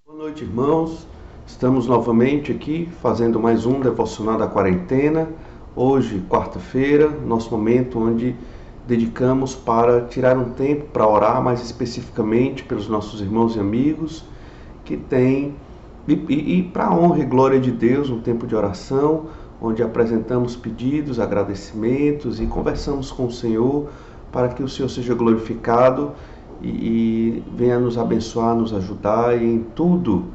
Boa noite, irmãos. Estamos novamente aqui fazendo mais um devocional da quarentena. Hoje, quarta-feira, nosso momento onde dedicamos para tirar um tempo para orar mais especificamente pelos nossos irmãos e amigos que têm, e para a honra e glória de Deus, um tempo de oração, onde apresentamos pedidos, agradecimentos e conversamos com o Senhor para que o Senhor seja glorificado e venha nos abençoar, nos ajudar e em tudo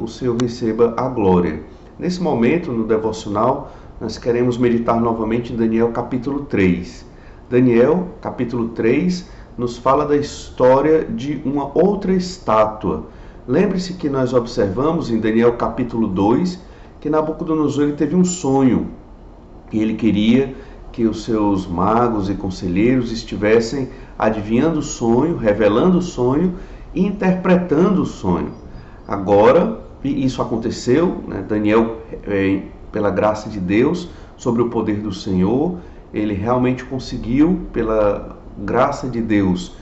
o Senhor receba a glória. Nesse momento, no devocional, nós queremos meditar novamente em Daniel capítulo 3. Daniel capítulo 3 nos fala da história de uma outra estátua. Lembre-se que nós observamos em Daniel capítulo 2 que Nabucodonosor ele teve um sonho e ele queria que os seus magos e conselheiros estivessem adivinhando o sonho, revelando o sonho e interpretando o sonho. Agora, isso aconteceu, né? Daniel, pela graça de Deus, sobre o poder do Senhor, ele realmente conseguiu, pela graça de Deus,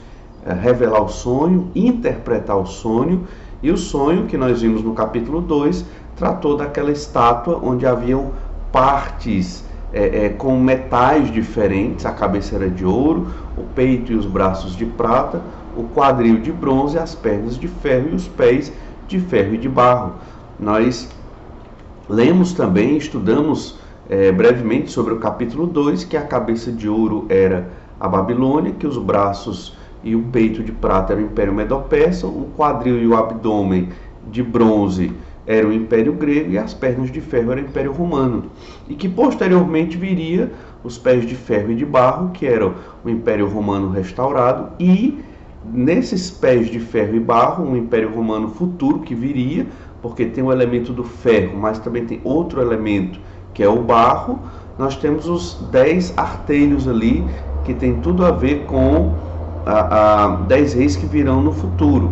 revelar o sonho, interpretar o sonho, e o sonho que nós vimos no capítulo 2 tratou daquela estátua onde haviam partes com metais diferentes. A cabeça era de ouro, o peito e os braços de prata, o quadril de bronze, as pernas de ferro e os pés de ferro e de barro. Nós lemos também, estudamos brevemente sobre o capítulo 2, que a cabeça de ouro era a Babilônia, que os braços e o peito de prata era o Império Medo-Persa, o quadril e o abdômen de bronze era o Império Grego e as pernas de ferro era o Império Romano. E que posteriormente viria os pés de ferro e de barro, que era o Império Romano restaurado, e nesses pés de ferro e barro, um Império Romano futuro que viria, porque tem o elemento do ferro, mas também tem outro elemento, que é o barro. Nós temos os 10 artelhos ali, que tem tudo a ver com 10 reis que virão no futuro.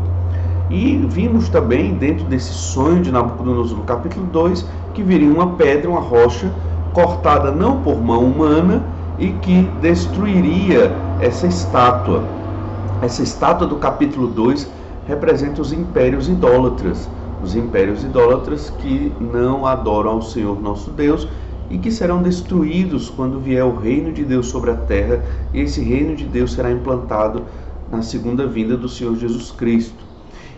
E vimos também, dentro desse sonho de Nabucodonosor, no capítulo 2, que viria uma pedra, uma rocha, cortada não por mão humana e que destruiria essa estátua. Essa estátua do capítulo 2 representa os impérios idólatras que não adoram ao Senhor nosso Deus e que serão destruídos quando vier o reino de Deus sobre a terra, e esse reino de Deus será implantado na segunda vinda do Senhor Jesus Cristo.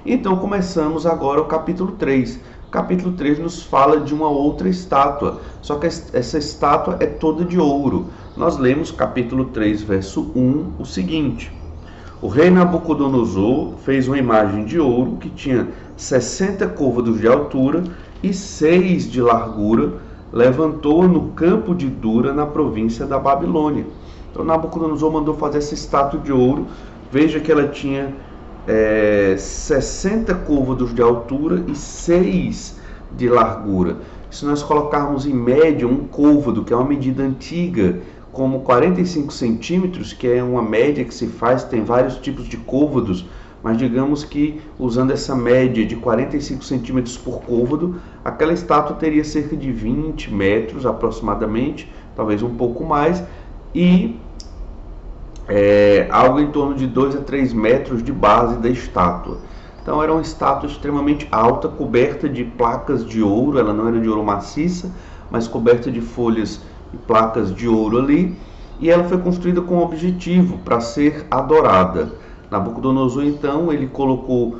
Então começamos agora o capítulo 3. O capítulo 3 nos fala de uma outra estátua, só que essa estátua é toda de ouro. Nós lemos capítulo 3, verso 1, o seguinte: o rei Nabucodonosor fez uma imagem de ouro que tinha 60 côvados de altura e 6 de largura, levantou-a no campo de Dura, na província da Babilônia. Então Nabucodonosor mandou fazer essa estátua de ouro. Veja que ela tinha 60 côvados de altura e 6 de largura. Se nós colocarmos em média um côvado, que é uma medida antiga, como 45 centímetros, que é uma média que se faz, tem vários tipos de côvados, mas digamos que usando essa média de 45 centímetros por côvado, aquela estátua teria cerca de 20 metros aproximadamente, talvez um pouco mais, e algo em torno de 2 a 3 metros de base da estátua. Então era uma estátua extremamente alta, coberta de placas de ouro. Ela não era de ouro maciça, mas coberta de folhas e placas de ouro ali, e ela foi construída com o objetivo para ser adorada. Nabucodonosor então ele colocou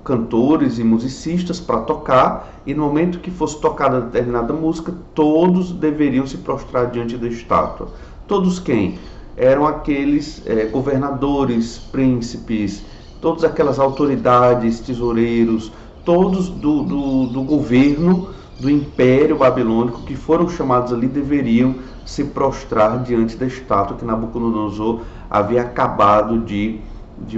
cantores e musicistas para tocar, e no momento que fosse tocada determinada música, todos deveriam se prostrar diante da estátua. Todos quem? Eram aqueles governadores, príncipes, todas aquelas autoridades, tesoureiros, todos do governo do Império Babilônico que foram chamados ali deveriam se prostrar diante da estátua que Nabucodonosor havia acabado de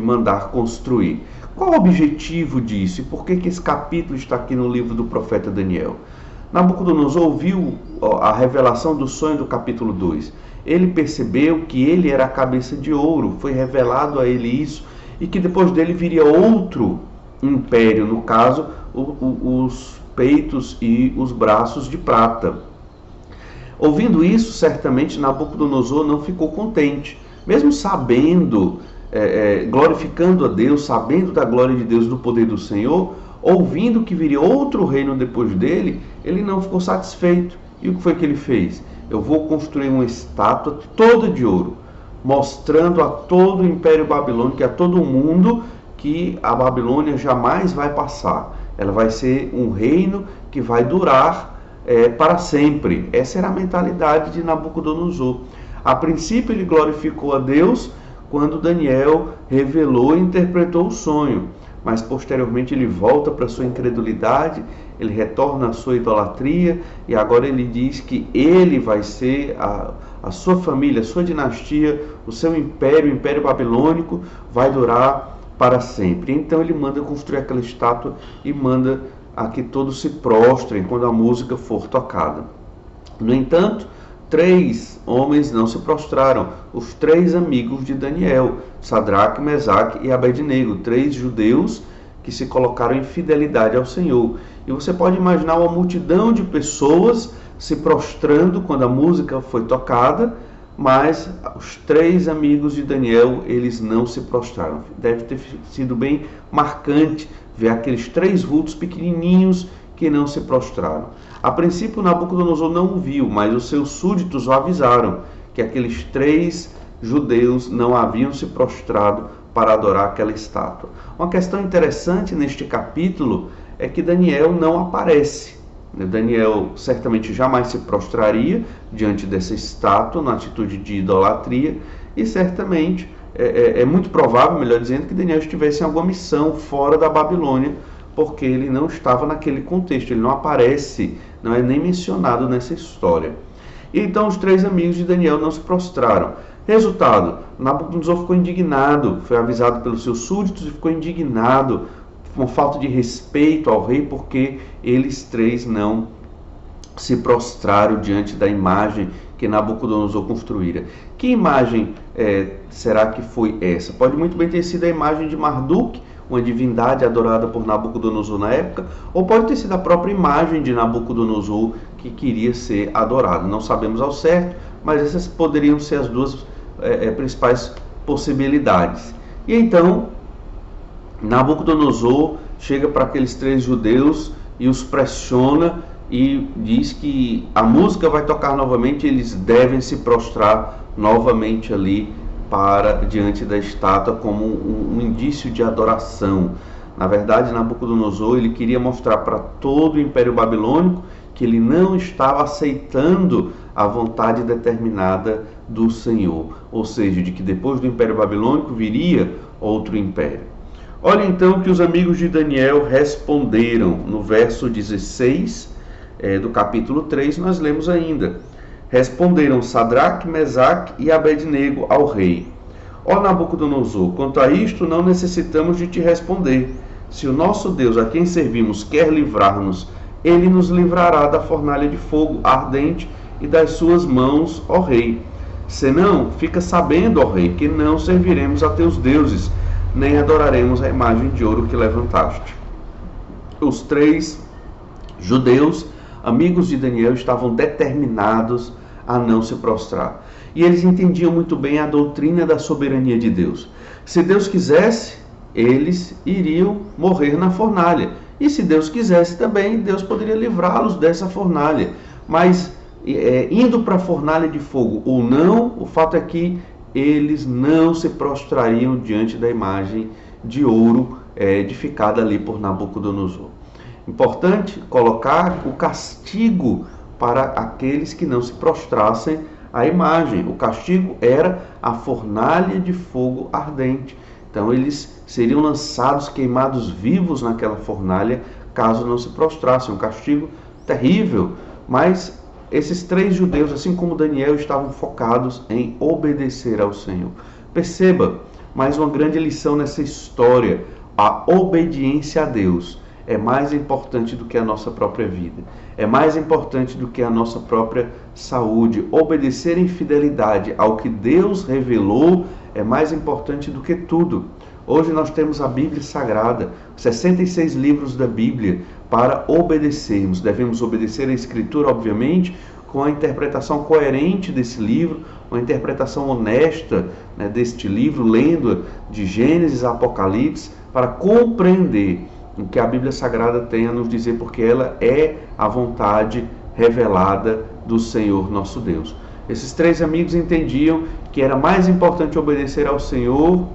mandar construir. Qual o objetivo disso e por que esse capítulo está aqui no livro do profeta Daniel? Nabucodonosor ouviu a revelação do sonho do capítulo 2. Ele percebeu que ele era a cabeça de ouro, foi revelado a ele isso, e que depois dele viria outro império, no caso, os peitos e os braços de prata. Ouvindo isso, certamente Nabucodonosor não ficou contente, mesmo sabendo glorificando a Deus, sabendo da glória de Deus, do poder do Senhor, ouvindo que viria outro reino depois dele, ele não ficou satisfeito. E o que foi que ele fez? Eu vou construir uma estátua toda de ouro, mostrando a todo o Império Babilônico e a todo o mundo que a Babilônia jamais vai passar. Ela vai ser um reino que vai durar para sempre. Essa era a mentalidade de Nabucodonosor. A princípio ele glorificou a Deus quando Daniel revelou e interpretou o sonho, mas posteriormente ele volta para sua incredulidade, ele retorna à sua idolatria, e agora ele diz que ele vai ser a sua família, a sua dinastia, o seu império, o Império Babilônico, vai durar para sempre. Então ele manda construir aquela estátua e manda a que todos se prostrem quando a música for tocada. No entanto, 3 homens não se prostraram, os 3 amigos de Daniel, Sadraque, Mesaque e Abednego, 3 judeus que se colocaram em fidelidade ao Senhor. E você pode imaginar uma multidão de pessoas se prostrando quando a música foi tocada, mas os 3 amigos de Daniel, eles não se prostraram. Deve ter sido bem marcante ver aqueles 3 vultos pequenininhos que não se prostraram. A princípio, Nabucodonosor não o viu, mas os seus súditos o avisaram que aqueles 3 judeus não haviam se prostrado para adorar aquela estátua. Uma questão interessante neste capítulo é que Daniel não aparece. Daniel certamente jamais se prostraria diante dessa estátua, na atitude de idolatria, e certamente é muito provável, melhor dizendo, que Daniel estivesse em alguma missão fora da Babilônia, porque ele não estava naquele contexto, ele não aparece, não é nem mencionado nessa história. E então os 3 amigos de Daniel não se prostraram. Resultado, Nabucodonosor ficou indignado, foi avisado pelos seus súditos e ficou indignado, com falta de respeito ao rei, porque eles 3 não se prostraram diante da imagem que Nabucodonosor construíra. Que imagem será que foi essa? Pode muito bem ter sido a imagem de Marduk, uma divindade adorada por Nabucodonosor na época, ou pode ter sido a própria imagem de Nabucodonosor que queria ser adorada. Não sabemos ao certo, mas essas poderiam ser as 2 principais possibilidades. E então, Nabucodonosor chega para aqueles 3 judeus e os pressiona e diz que a música vai tocar novamente, eles devem se prostrar novamente ali diante da estátua como um indício de adoração. Na verdade, Nabucodonosor ele queria mostrar para todo o Império Babilônico que ele não estava aceitando a vontade determinada do Senhor, ou seja, de que depois do Império Babilônico viria outro império. Olha então o que os amigos de Daniel responderam. No verso 16 do capítulo 3, nós lemos ainda: responderam Sadraque, Mesaque e Abednego ao rei: ó Nabucodonosor, quanto a isto não necessitamos de te responder. Se o nosso Deus, a quem servimos, quer livrar-nos, ele nos livrará da fornalha de fogo ardente e das suas mãos, ó rei. Senão, fica sabendo, ó rei, que não serviremos a teus deuses, nem adoraremos a imagem de ouro que levantaste. Os 3 judeus, amigos de Daniel, estavam determinados a não se prostrar. E eles entendiam muito bem a doutrina da soberania de Deus. Se Deus quisesse, eles iriam morrer na fornalha. E se Deus quisesse também, Deus poderia livrá-los dessa fornalha. Mas indo para a fornalha de fogo ou não, o fato é que eles não se prostrariam diante da imagem de ouro edificada ali por Nabucodonosor. Importante colocar o castigo para aqueles que não se prostrassem à imagem. O castigo era a fornalha de fogo ardente. Então eles seriam lançados, queimados vivos naquela fornalha, caso não se prostrassem. Um castigo terrível, mas esses 3 judeus, assim como Daniel, estavam focados em obedecer ao Senhor. Perceba, mais uma grande lição nessa história: a obediência a Deus é mais importante do que a nossa própria vida, é mais importante do que a nossa própria saúde. Obedecer em fidelidade ao que Deus revelou é mais importante do que tudo. Hoje nós temos a Bíblia Sagrada, 66 livros da Bíblia para obedecermos. Devemos obedecer a Escritura, obviamente, com a interpretação coerente desse livro, uma interpretação honesta, né, deste livro, lendo de Gênesis a Apocalipse, para compreender o que a Bíblia Sagrada tem a nos dizer, porque ela é a vontade revelada do Senhor nosso Deus. Esses 3 amigos entendiam que era mais importante obedecer ao Senhor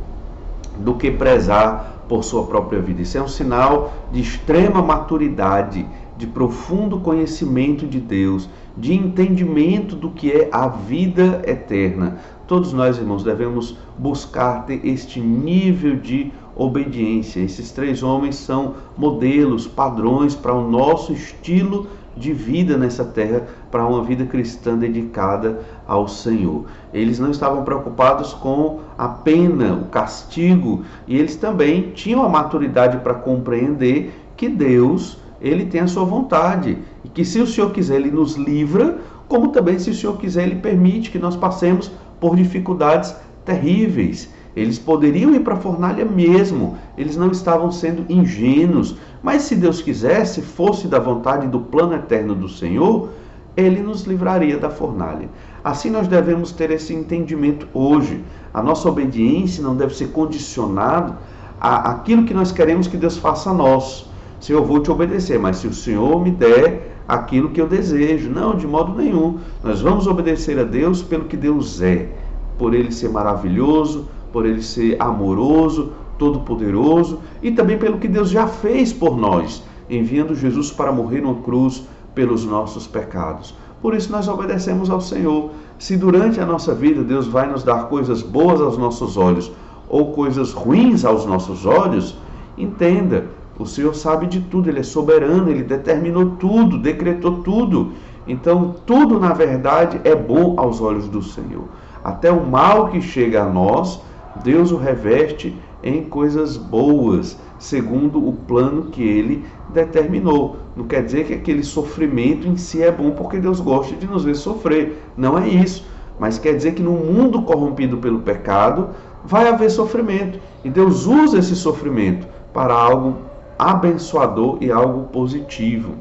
do que prezar por sua própria vida. Isso é um sinal de extrema maturidade, de profundo conhecimento de Deus, de entendimento do que é a vida eterna. Todos nós, irmãos, devemos buscar ter este nível de obediência. Esses 3 homens são modelos, padrões para o nosso estilo de vida nessa terra, para uma vida cristã dedicada ao Senhor. Eles não estavam preocupados com a pena, o castigo, e eles também tinham a maturidade para compreender que Deus, Ele tem a sua vontade, e que se o Senhor quiser, Ele nos livra, como também se o Senhor quiser, Ele permite que nós passemos por dificuldades terríveis. Eles poderiam ir para a fornalha mesmo, eles não estavam sendo ingênuos, mas se Deus quisesse, fosse da vontade do plano eterno do Senhor, Ele nos livraria da fornalha. Assim nós devemos ter esse entendimento hoje. A nossa obediência não deve ser condicionada àquilo que nós queremos que Deus faça a nós. Senhor, eu vou te obedecer, mas se o Senhor me der aquilo que eu desejo. Não, de modo nenhum. Nós vamos obedecer a Deus pelo que Deus é, por Ele ser maravilhoso, por Ele ser amoroso, todo-poderoso, e também pelo que Deus já fez por nós, enviando Jesus para morrer numa cruz pelos nossos pecados. Por isso nós obedecemos ao Senhor. Se durante a nossa vida Deus vai nos dar coisas boas aos nossos olhos ou coisas ruins aos nossos olhos, entenda, o Senhor sabe de tudo, Ele é soberano, Ele determinou tudo, decretou tudo. Então tudo na verdade é bom aos olhos do Senhor. Até o mal que chega a nós, Deus o reveste em coisas boas, segundo o plano que Ele determinou. Não quer dizer que aquele sofrimento em si é bom porque Deus gosta de nos ver sofrer. Não é isso. Mas quer dizer que no mundo corrompido pelo pecado vai haver sofrimento. E Deus usa esse sofrimento para algo abençoador e algo positivo.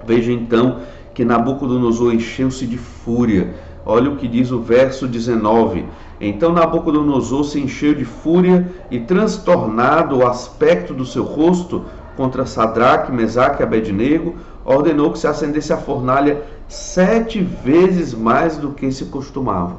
Veja então que Nabucodonosor encheu-se de fúria. Olha o que diz o verso 19. Então Nabucodonosor se encheu de fúria e, transtornado o aspecto do seu rosto contra Sadraque, Mesaque e Abednego, ordenou que se acendesse a fornalha 7 vezes mais do que se costumava.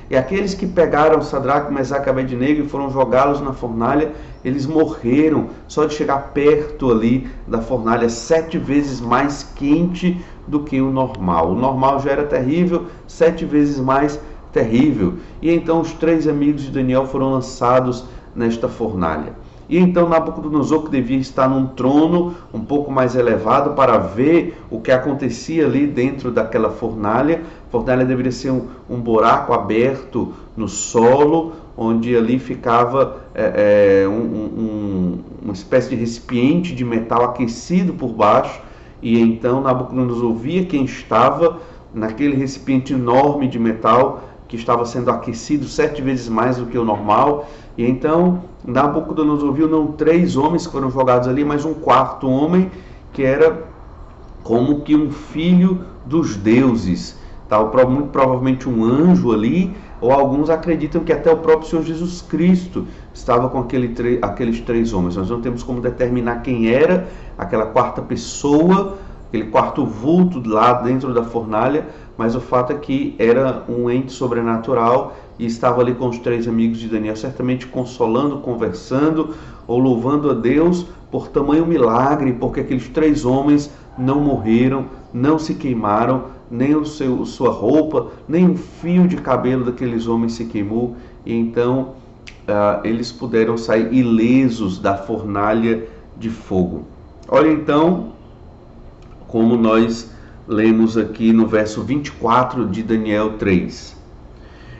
E aqueles que pegaram Sadraque, Mesaque e Abednego e foram jogá-los na fornalha, eles morreram só de chegar perto ali da fornalha, 7 vezes mais quente do que o normal. O normal já era terrível, 7 vezes mais terrível. E então os 3 amigos de Daniel foram lançados nesta fornalha. E então Nabucodonosor, que devia estar num trono um pouco mais elevado para ver o que acontecia ali dentro daquela fornalha. A fornalha deveria ser um buraco aberto no solo, onde ali ficava uma espécie de recipiente de metal aquecido por baixo. E então Nabucodonosor via quem estava naquele recipiente enorme de metal que estava sendo aquecido 7 vezes mais do que o normal. E então Nabucodonosor viu não 3 homens que foram jogados ali, mas um 4º homem que era como que um filho dos deuses. Muito provavelmente um anjo ali, ou alguns acreditam que até o próprio Senhor Jesus Cristo estava com aqueles 3 homens. Nós não temos como determinar quem era aquela 4ª pessoa, aquele 4º vulto lá dentro da fornalha, mas o fato é que era um ente sobrenatural e estava ali com os 3 amigos de Daniel, certamente consolando, conversando ou louvando a Deus por tamanho milagre, porque aqueles 3 homens não morreram, não se queimaram, nem sua roupa, nem um fio de cabelo daqueles homens se queimou, e então eles puderam sair ilesos da fornalha de fogo. Olha então como nós lemos aqui no verso 24 de Daniel 3.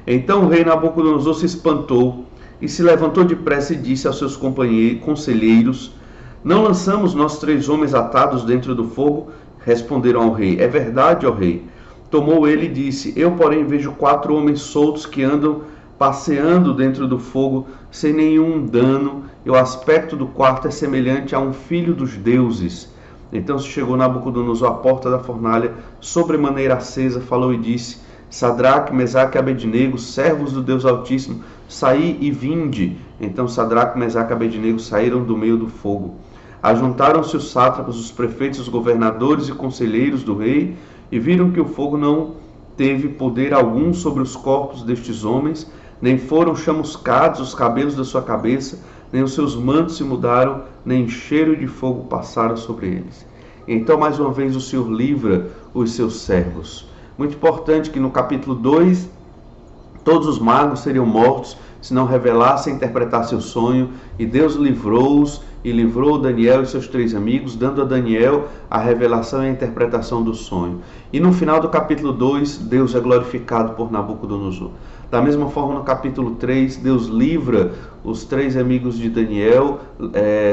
Então o rei Nabucodonosor se espantou e se levantou depressa e disse aos seus conselheiros: não lançamos nós 3 homens atados dentro do fogo? Responderam ao rei: é verdade, ó rei. Tomou ele e disse: eu, porém, vejo 4 homens soltos que andam passeando dentro do fogo sem nenhum dano, e o aspecto do quarto é semelhante a um filho dos deuses. Então se chegou Nabucodonosor à porta da fornalha, sobremaneira acesa, falou e disse: Sadraque, Mesaque e Abednego, servos do Deus Altíssimo, saí e vinde. Então Sadraque, Mesaque e Abednego saíram do meio do fogo. Ajuntaram-se os sátrapas, os prefeitos, os governadores e conselheiros do rei, e viram que o fogo não teve poder algum sobre os corpos destes homens, nem foram chamuscados os cabelos da sua cabeça, nem os seus mantos se mudaram, nem cheiro de fogo passaram sobre eles. Então, mais uma vez, o Senhor livra os seus servos. Muito importante que no capítulo 2, todos os magos seriam mortos se não revelassem e interpretassem o sonho, e Deus livrou-os e livrou Daniel e seus 3 amigos, dando a Daniel a revelação e a interpretação do sonho. E no final do capítulo 2, Deus é glorificado por Nabucodonosor. Da mesma forma, no capítulo 3, Deus livra os 3 amigos de Daniel,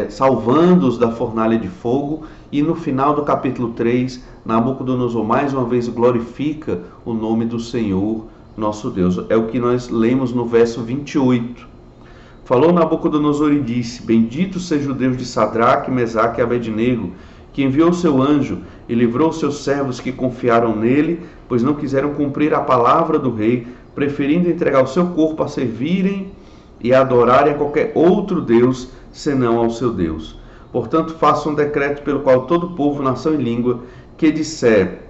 salvando-os da fornalha de fogo. E no final do capítulo 3, Nabucodonosor mais uma vez glorifica o nome do Senhor, nosso Deus. É o que nós lemos no verso 28. Falou Nabucodonosor e disse: Bendito seja o Deus de Sadraque, Mesaque e Abednego, que enviou seu anjo e livrou seus servos que confiaram nele, pois não quiseram cumprir a palavra do rei, preferindo entregar o seu corpo a servirem e a adorarem a qualquer outro Deus, senão ao seu Deus. Portanto, faça um decreto pelo qual todo povo, nação e língua, que disser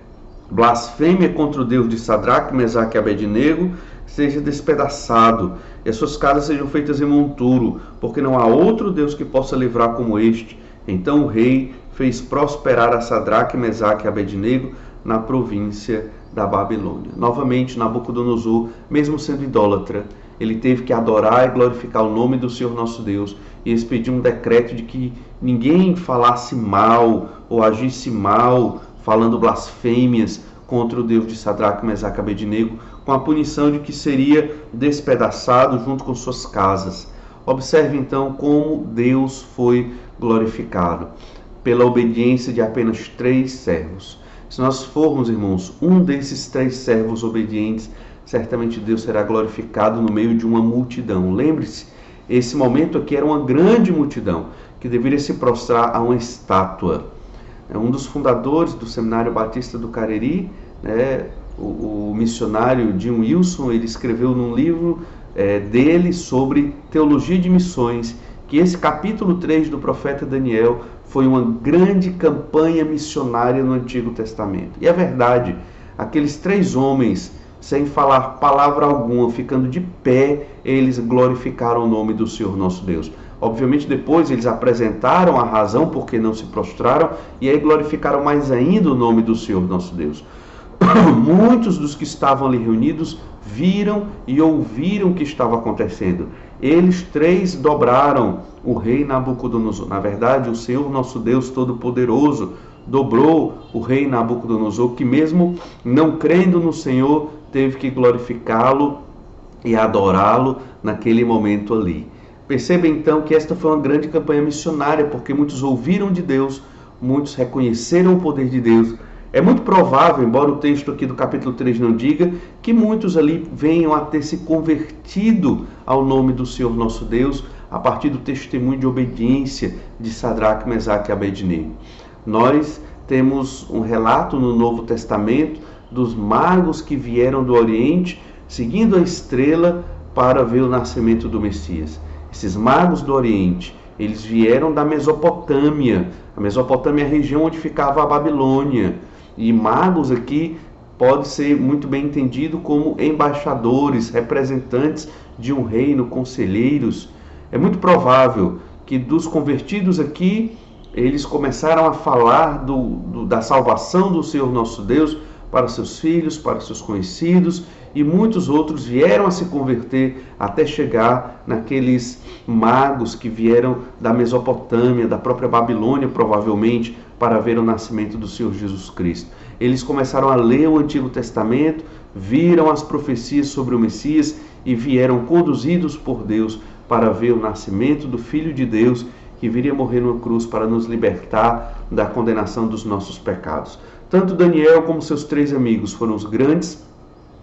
blasfêmia contra o Deus de Sadraque, Mesaque e Abednego, seja despedaçado, e as suas casas sejam feitas em monturo, porque não há outro Deus que possa livrar como este. Então o rei fez prosperar a Sadraque, Mesaque e Abednego na província da Babilônia. Novamente, Nabucodonosor, mesmo sendo idólatra, ele teve que adorar e glorificar o nome do Senhor nosso Deus, e expediu um decreto de que ninguém falasse mal ou agisse mal, falando blasfêmias contra o Deus de Sadraque, Mesaque e Abednego, com a punição de que seria despedaçado junto com suas casas. Observe então como Deus foi glorificado, pela obediência de apenas 3 servos. Se nós formos, irmãos, um desses 3 servos obedientes, certamente Deus será glorificado no meio de uma multidão. Lembre-se, esse momento aqui era uma grande multidão que deveria se prostrar a uma estátua. Um dos fundadores do Seminário Batista do Cariri, o missionário Jim Wilson, ele escreveu num livro dele sobre teologia de missões, que esse capítulo 3 do profeta Daniel foi uma grande campanha missionária no Antigo Testamento. E é verdade, aqueles 3 homens, sem falar palavra alguma, ficando de pé, eles glorificaram o nome do Senhor nosso Deus. Obviamente depois eles apresentaram a razão por que não se prostraram, e aí glorificaram mais ainda o nome do Senhor nosso Deus. Muitos dos que estavam ali reunidos viram e ouviram o que estava acontecendo. Eles 3 dobraram o rei Nabucodonosor. Na verdade, o Senhor nosso Deus Todo-Poderoso dobrou o rei Nabucodonosor, que mesmo não crendo no Senhor, teve que glorificá-lo e adorá-lo naquele momento ali. Perceba então que esta foi uma grande campanha missionária, porque muitos ouviram de Deus, muitos reconheceram o poder de Deus. É muito provável, embora o texto aqui do capítulo 3 não diga, que muitos ali venham a ter se convertido ao nome do Senhor nosso Deus, a partir do testemunho de obediência de Sadraque, Mesaque e Abednego. Nós temos um relato no Novo Testamento dos magos que vieram do Oriente, seguindo a estrela para ver o nascimento do Messias. Esses magos do Oriente, eles vieram da Mesopotâmia. A Mesopotâmia é a região onde ficava a Babilônia. E magos aqui pode ser muito bem entendido como embaixadores, representantes de um reino, conselheiros. É muito provável que dos convertidos aqui, eles começaram a falar da salvação do Senhor nosso Deus para seus filhos, para seus conhecidos, e muitos outros vieram a se converter até chegar naqueles magos que vieram da Mesopotâmia, da própria Babilônia, provavelmente, para ver o nascimento do Senhor Jesus Cristo. Eles começaram a ler o Antigo Testamento, viram as profecias sobre o Messias e vieram conduzidos por Deus para ver o nascimento do Filho de Deus, que viria morrer numa cruz para nos libertar da condenação dos nossos pecados. Tanto Daniel como seus 3 amigos foram os grandes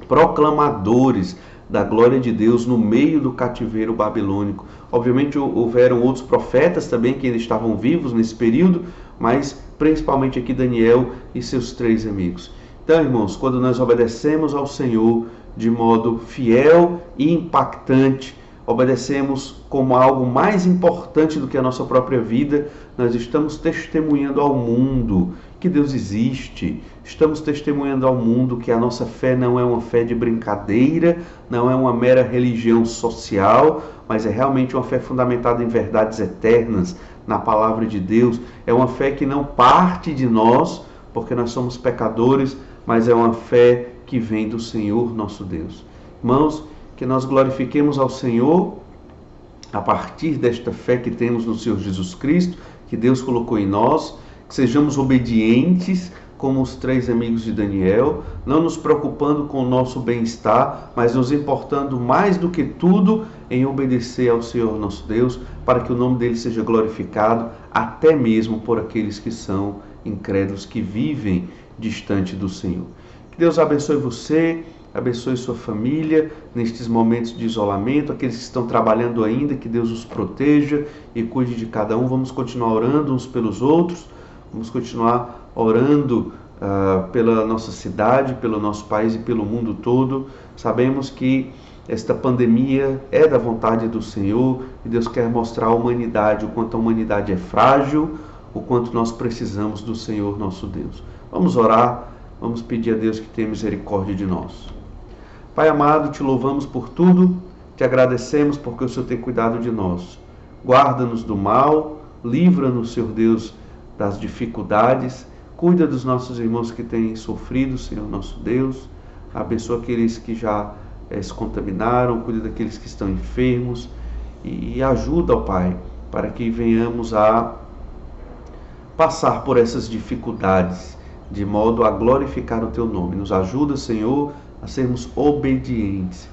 proclamadores da glória de Deus no meio do cativeiro babilônico. Obviamente houveram outros profetas também que ainda estavam vivos nesse período, mas principalmente aqui Daniel e seus 3 amigos. Então, irmãos, quando nós obedecemos ao Senhor de modo fiel e impactante, obedecemos como algo mais importante do que a nossa própria vida, nós estamos testemunhando ao mundo que Deus existe, estamos testemunhando ao mundo que a nossa fé não é uma fé de brincadeira, não é uma mera religião social, mas é realmente uma fé fundamentada em verdades eternas, na palavra de Deus. É uma fé que não parte de nós, porque nós somos pecadores, mas é uma fé que vem do Senhor nosso Deus. Irmãos, que nós glorifiquemos ao Senhor a partir desta fé que temos no Senhor Jesus Cristo, que Deus colocou em nós, que sejamos obedientes como os 3 amigos de Daniel, não nos preocupando com o nosso bem-estar, mas nos importando mais do que tudo em obedecer ao Senhor nosso Deus, para que o nome dele seja glorificado, até mesmo por aqueles que são incrédulos, que vivem distante do Senhor. Que Deus abençoe você, abençoe sua família nestes momentos de isolamento, aqueles que estão trabalhando ainda, que Deus os proteja e cuide de cada um. Vamos continuar orando uns pelos outros, vamos continuar orando pela nossa cidade, pelo nosso país e pelo mundo todo. Sabemos que esta pandemia é da vontade do Senhor e Deus quer mostrar à humanidade o quanto a humanidade é frágil, o quanto nós precisamos do Senhor nosso Deus. Vamos orar, vamos pedir a Deus que tenha misericórdia de nós. Pai amado, te louvamos por tudo, te agradecemos porque o Senhor tem cuidado de nós. Guarda-nos do mal, livra-nos, Senhor Deus, das dificuldades, cuida dos nossos irmãos que têm sofrido, Senhor nosso Deus, abençoa aqueles que já se contaminaram, cuida daqueles que estão enfermos e ajuda, ó Pai, para que venhamos a passar por essas dificuldades, de modo a glorificar o Teu nome. Nos ajuda, Senhor, a sermos obedientes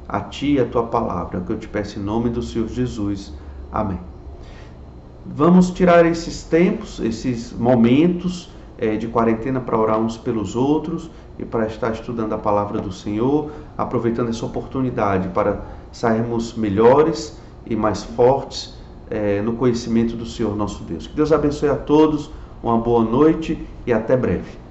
a Ti e a Tua palavra, que eu te peço em nome do Senhor Jesus. Amém. Vamos tirar esses tempos, esses momentos de quarentena para orar uns pelos outros e para estar estudando a palavra do Senhor, aproveitando essa oportunidade para sairmos melhores e mais fortes no conhecimento do Senhor nosso Deus. Que Deus abençoe a todos, uma boa noite e até breve.